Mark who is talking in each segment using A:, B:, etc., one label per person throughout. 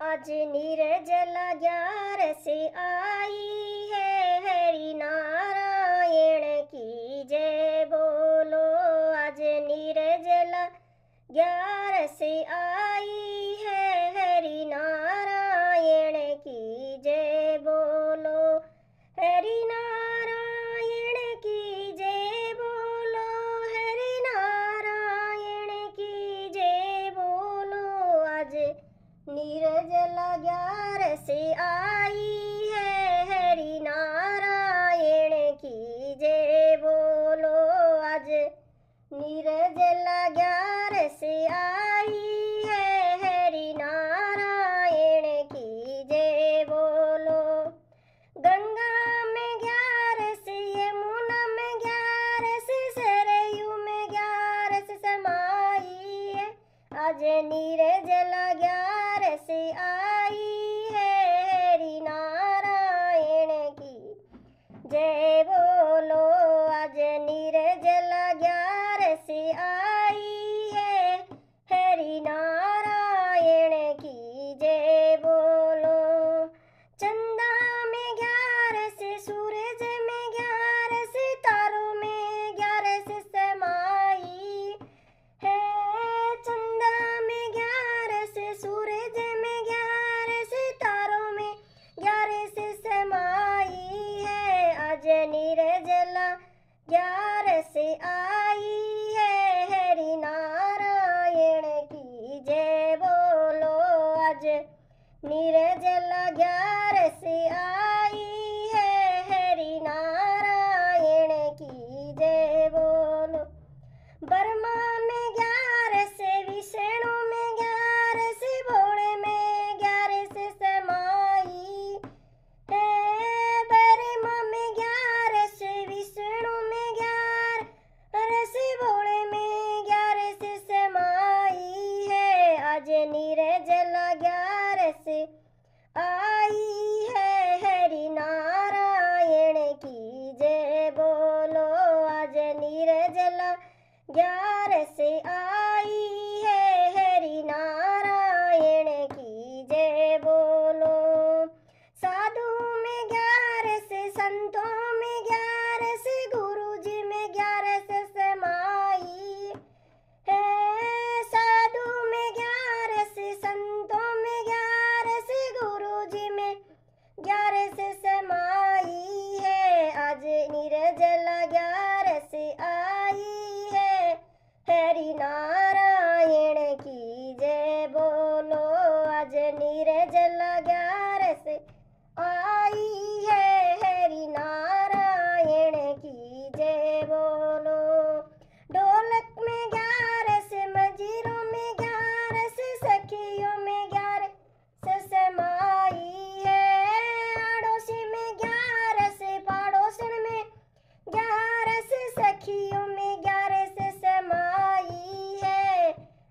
A: आज निर्जल ग्यारस आई है, हरि नारायण की जय बोलो। आज निर्जल ग्यारस आई है, हरि नारायण की जय बोलो। हरि नारायण की जय बोलो, हरि नारायण की जय बोलो। आज निर्जल ग्यारस आई है, हरि नारायण की जय बोलो। आज निर्जल ग्यारस आई है, हरि नारायण की जय बोलो। गंगा में ग्यारस, यमुना में ग्यारस, सरयू में ग्यारस समाई है। आज निर्जल ग्यारस आई है, हरि नारायण की जय बोलो। आज निर्जल ग्यारस आई है, हरि नारायण की जय बोलो। चंदा में ग्यारस, सूरज में ग्यारस, तारों में ग्यारस समाई है। चंदा में ग्यारस, सूरज में ग्यारस, तारों में ग्यारस समाई है। आज निर्जल ग्यारस आई है, हरि नारायण की जय बोलो। आज निर्जल ग्यारस आई है, हरि नारायण की जय बोलो। ब्रह्मा में ग्यारस, विष्णु में ग्यारस, भोले में ग्यारस समाई है। ब्रह्मा में ग्यारस, विष्णु में ग्यारस, भोले में ग्यारस समाई है। आज निर्जल ग्यारस आई है, हरि नारायण की जय बोलो। आज निर्जल ग्यारस आई है, हरि नारायण की जय बोलो। साधु में ग्यारस, संतों में ग्यारस, गुरु जी में ग्यारस समाई है। साधु में ग्यारस, संतों में ग्यारस, गुरु जी में ग्यारस समाई है। आज निर्जल ग्यारस आई है, हरि नारायण की जय बोलो। आज निर्जल ग्यारस आई है, हरि नारायण की जय बोलो। ढोलक में ग्यारस, मजीरों में ग्यारस, सखियों में ग्यारस समाई है। आड़ोसी में ग्यारस, पड़ोसन में ग्यारस, सखियों में ग्यारस समाई है।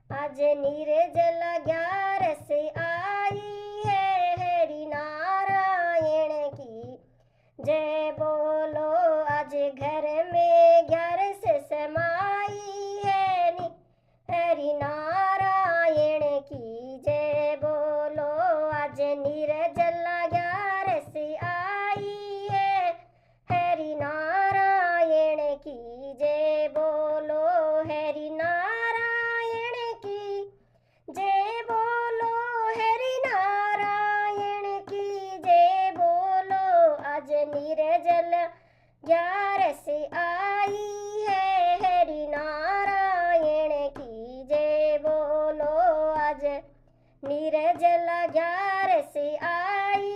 A: आज निर्जल ग्यारस आई है, हरि नारायण की जय बोलो। आज घर में ग्यारस समाई है, हरि नारायण की जय बोलो। आज निर्जल ग्यारस आई है, हरि नारायण की जय बोलो। हरि नारायण की जय बोलो, हरि नारायण की जय बोलो। आज निर्जल ग्यारस आई है, हरि नारायण की जय बोलो। आज निर्जल ग्यारस आई